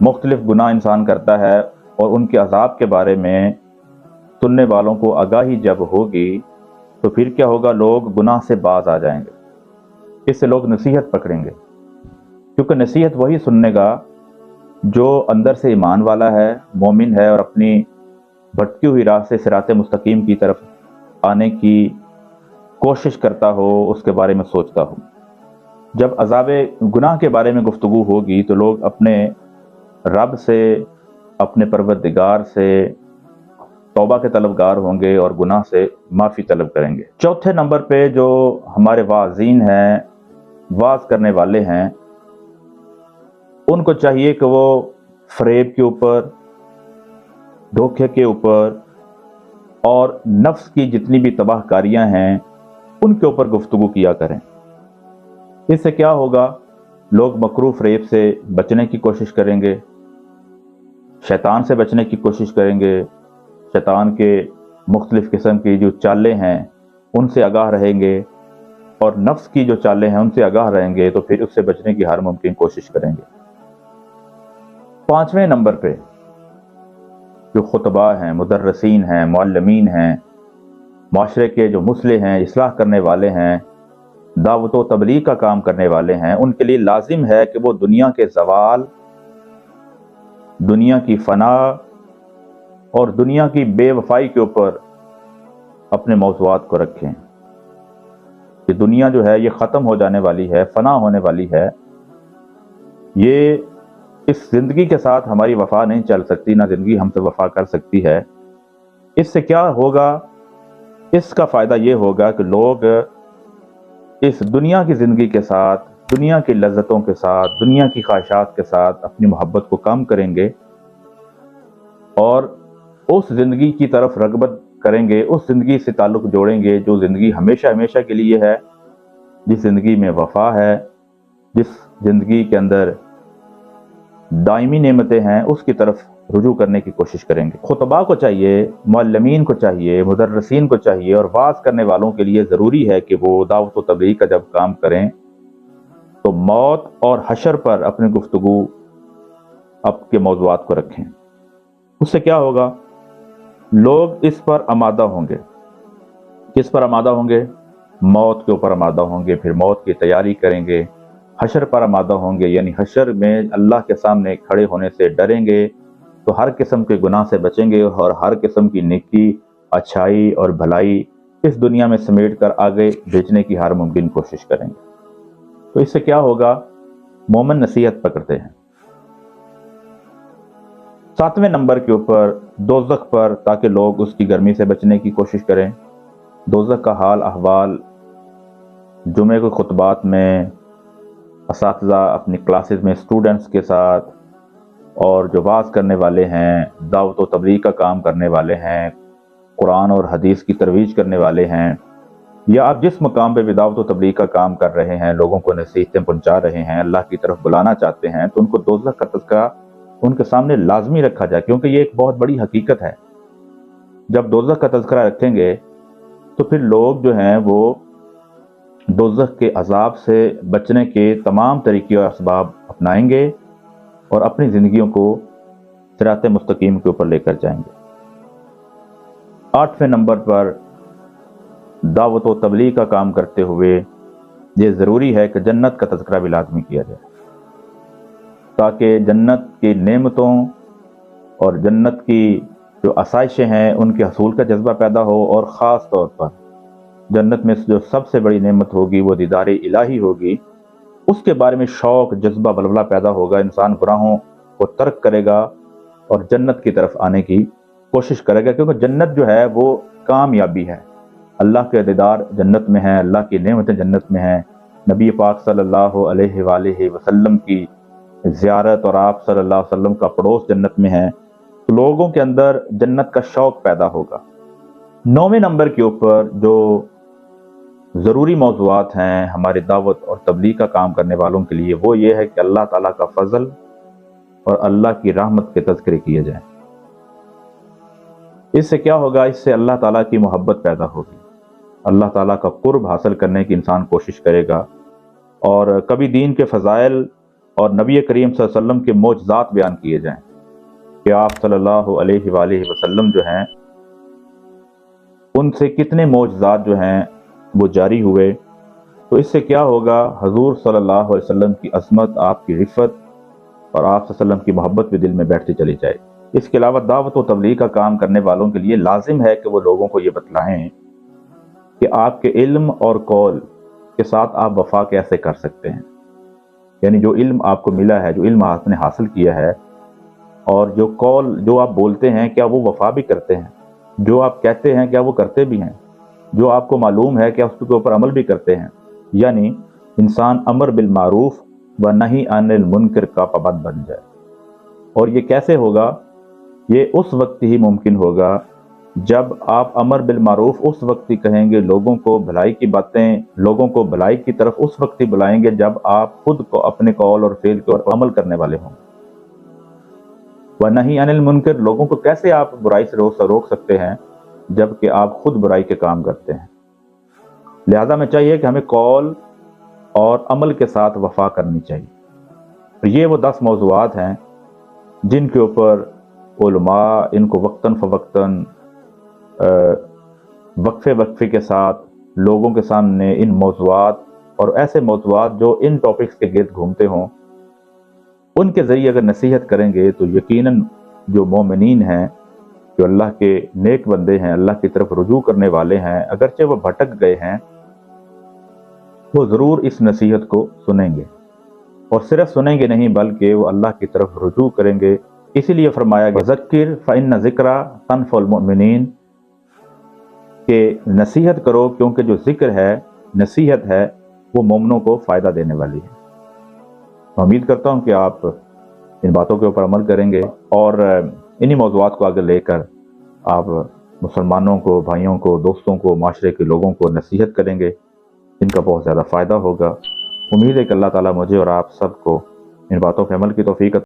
مختلف گناہ انسان کرتا ہے اور ان کے عذاب کے بارے میں سننے والوں کو آگاہی جب ہوگی تو پھر کیا ہوگا، لوگ گناہ سے باز آ جائیں گے، اس سے لوگ نصیحت پکڑیں گے، کیونکہ نصیحت وہی سننے گا جو اندر سے ایمان والا ہے، مومن ہے، اور اپنی بھٹکی ہوئی راہ سے صراط مستقیم کی طرف آنے کی کوشش کرتا ہو، اس کے بارے میں سوچتا ہو۔ جب عذاب گناہ کے بارے میں گفتگو ہوگی تو لوگ اپنے رب سے، اپنے پروردگار سے توبہ کے طلبگار ہوں گے اور گناہ سے معافی طلب کریں گے۔ چوتھے نمبر پہ جو ہمارے واعظین ہیں، واعظ کرنے والے ہیں، ان کو چاہیے کہ وہ فریب کے اوپر، دھوکے کے اوپر اور نفس کی جتنی بھی تباہ کاریاں ہیں ان کے اوپر گفتگو کیا کریں۔ اس سے کیا ہوگا، لوگ مکروہ فریب سے بچنے کی کوشش کریں گے، شیطان سے بچنے کی کوشش کریں گے، شیطان کے مختلف قسم کی جو چالیں ہیں ان سے آگاہ رہیں گے، اور نفس کی جو چالیں ہیں ان سے آگاہ رہیں گے، تو پھر اس سے بچنے کی ہر ممکن کوشش کریں گے۔ پانچویں نمبر پہ جو خطباء ہیں، مدرسین ہیں، معلمین ہیں، معاشرے کے جو مصلح ہیں، اصلاح کرنے والے ہیں، دعوت و تبلیغ کا کام کرنے والے ہیں، ان کے لیے لازم ہے کہ وہ دنیا کے زوال، دنیا کی فنا اور دنیا کی بے وفائی کے اوپر اپنے موضوعات کو رکھیں۔ کہ دنیا جو ہے یہ ختم ہو جانے والی ہے، فنا ہونے والی ہے، یہ اس زندگی کے ساتھ ہماری وفا نہیں چل سکتی، نہ زندگی ہم سے وفا کر سکتی ہے۔ اس سے کیا ہوگا، اس کا فائدہ یہ ہوگا کہ لوگ اس دنیا کی زندگی کے ساتھ، دنیا کی لذتوں کے ساتھ، دنیا کی خواہشات کے ساتھ اپنی محبت کو کم کریں گے اور اس زندگی کی طرف رغبت کریں گے، اس زندگی سے تعلق جوڑیں گے جو زندگی ہمیشہ ہمیشہ کے لیے ہے، جس زندگی میں وفا ہے، جس زندگی کے اندر دائمی نعمتیں ہیں، اس کی طرف رجوع کرنے کی کوشش کریں گے۔ خطباء کو چاہیے، معلمین کو چاہیے، مدرسین کو چاہیے، اور واعظ کرنے والوں کے لیے ضروری ہے کہ وہ دعوت و تبلیغ کا جب کام کریں تو موت اور حشر پر اپنی گفتگو، اب کے موضوعات کو رکھیں۔ اس سے کیا ہوگا، لوگ اس پر آمادہ ہوں گے۔ کس پر آمادہ ہوں گے؟ موت کے اوپر آمادہ ہوں گے، پھر موت کی تیاری کریں گے، حشر پر آمادہ ہوں گے، یعنی حشر میں اللہ کے سامنے کھڑے ہونے سے ڈریں گے، تو ہر قسم کے گناہ سے بچیں گے اور ہر قسم کی نیکی، اچھائی اور بھلائی اس دنیا میں سمیٹ کر آگے بھیجنے کی ہر ممکن کوشش کریں گے۔ تو اس سے کیا ہوگا، مومن نصیحت پکڑتے ہیں۔ ساتویں نمبر کے اوپر دوزخ پر، تاکہ لوگ اس کی گرمی سے بچنے کی کوشش کریں۔ دوزخ کا حال احوال جمعے کے خطبات میں اساتذہ اپنی کلاسز میں اسٹوڈنٹس کے ساتھ، اور جو واعظ کرنے والے ہیں، دعوت و تبلیغ کا کام کرنے والے ہیں، قرآن اور حدیث کی ترویج کرنے والے ہیں، یا آپ جس مقام پہ بھی دعوت و تبلیغ کا کام کر رہے ہیں، لوگوں کو نصیحتیں پہنچا رہے ہیں، اللہ کی طرف بلانا چاہتے ہیں، تو ان کو دوزخ کا تذکرہ ان کے سامنے لازمی رکھا جائے، کیونکہ یہ ایک بہت بڑی حقیقت ہے۔ جب دوزخ کا تذکرہ رکھیں گے تو پھر لوگ جو ہیں وہ دوزخ کے عذاب سے بچنے کے تمام طریقے اور اسباب اپنائیں گے اور اپنی زندگیوں کو صراط مستقیم کے اوپر لے کر جائیں گے۔ آٹھویں نمبر پر دعوت و تبلیغ کا کام کرتے ہوئے یہ ضروری ہے کہ جنت کا تذکرہ بھی لازمی کیا جائے، تاکہ جنت کی نعمتوں اور جنت کی جو آسائشیں ہیں ان کے حصول کا جذبہ پیدا ہو، اور خاص طور پر جنت میں جو سب سے بڑی نعمت ہوگی وہ دیدار الہی ہوگی، اس کے بارے میں شوق، جذبہ، بلبلہ پیدا ہوگا، انسان گناہوں کو ترک کرے گا اور جنت کی طرف آنے کی کوشش کرے گا، کیونکہ جنت جو ہے وہ کامیابی ہے، اللہ کے دیدار جنت میں ہیں، اللہ کی نعمتیں جنت میں ہیں، نبی پاک صلی اللہ علیہ وآلہ وسلم کی زیارت اور آپ صلی اللہ علیہ وسلم کا پڑوس جنت میں ہے، تو لوگوں کے اندر جنت کا شوق پیدا ہوگا۔ نویں نمبر کے اوپر جو ضروری موضوعات ہیں ہماری دعوت اور تبلیغ کا کام کرنے والوں کے لیے، وہ یہ ہے کہ اللہ تعالیٰ کا فضل اور اللہ کی رحمت کے تذکرے کیے جائیں۔ اس سے کیا ہوگا، اس سے اللہ تعالیٰ کی محبت پیدا ہوگی، اللہ تعالیٰ کا قرب حاصل کرنے کی انسان کوشش کرے گا، اور کبھی دین کے فضائل اور نبی کریم صلی اللہ علیہ وسلم کے معجزات بیان کیے جائیں کہ آپ صلی اللہ علیہ وآلہ وسلم جو ہیں ان سے کتنے معجزات جو ہیں وہ جاری ہوئے، تو اس سے کیا ہوگا، حضور صلی اللہ علیہ وسلم کی عظمت، آپ کی عفت اور آپ صلی اللہ علیہ وسلم کی محبت بھی دل میں بیٹھتی چلی جائے۔ اس کے علاوہ دعوت و تبلیغ کا کام کرنے والوں کے لیے لازم ہے کہ وہ لوگوں کو یہ بتلائیں کہ آپ کے علم اور قول کے ساتھ آپ وفا کیسے کر سکتے ہیں، یعنی جو علم آپ کو ملا ہے، جو علم آپ نے حاصل کیا ہے، اور جو قول جو آپ بولتے ہیں کیا وہ وفا بھی کرتے ہیں، جو آپ کہتے ہیں کیا وہ کرتے بھی ہیں، جو آپ کو معلوم ہے کیا اس کے اوپر عمل بھی کرتے ہیں، یعنی انسان امر بالمعروف و نہی عن المنکر کا پابند بن جائے۔ اور یہ کیسے ہوگا؟ یہ اس وقت ہی ممکن ہوگا جب آپ امر بالمعروف اس وقت ہی کہیں گے، لوگوں کو بھلائی کی باتیں، لوگوں کو بھلائی کی طرف اس وقت ہی بلائیں گے جب آپ خود کو اپنے قول اور فعل کے اوپر عمل کرنے والے ہوں۔ وَنَهِي عَنِ الْمُنْكَرِ، لوگوں کو کیسے آپ برائی سے روک سکتے ہیں جبکہ آپ خود برائی کے کام کرتے ہیں۔ لہذا میں چاہیے کہ ہمیں قول اور عمل کے ساتھ وفا کرنی چاہیے۔ یہ وہ 10 موضوعات ہیں جن کے اوپر علماء ان کو وقتاً فوقتاً وقفے کے ساتھ لوگوں کے سامنے ان موضوعات اور ایسے موضوعات جو ان ٹاپکس کے گرد گھومتے ہوں ان کے ذریعے اگر نصیحت کریں گے تو یقیناً جو مومنین ہیں، جو اللہ کے نیک بندے ہیں، اللہ کی طرف رجوع کرنے والے ہیں، اگرچہ وہ بھٹک گئے ہیں، وہ ضرور اس نصیحت کو سنیں گے، اور صرف سنیں گے نہیں بلکہ وہ اللہ کی طرف رجوع کریں گے۔ اسی لیے فرمایا گیا ذکر فإن ذکرى تنفع المؤمنین، کہ نصیحت کرو کیونکہ جو ذکر ہے، نصیحت ہے، وہ مومنوں کو فائدہ دینے والی ہے۔ میں امید کرتا ہوں کہ آپ ان باتوں کے اوپر عمل کریں گے اور انہی موضوعات کو آگے لے کر آپ مسلمانوں کو، بھائیوں کو، دوستوں کو، معاشرے کے لوگوں کو نصیحت کریں گے، ان کا بہت زیادہ فائدہ ہوگا۔ امید ہے کہ اللہ تعالیٰ مجھے اور آپ سب کو ان باتوں پہ عمل کی توفیق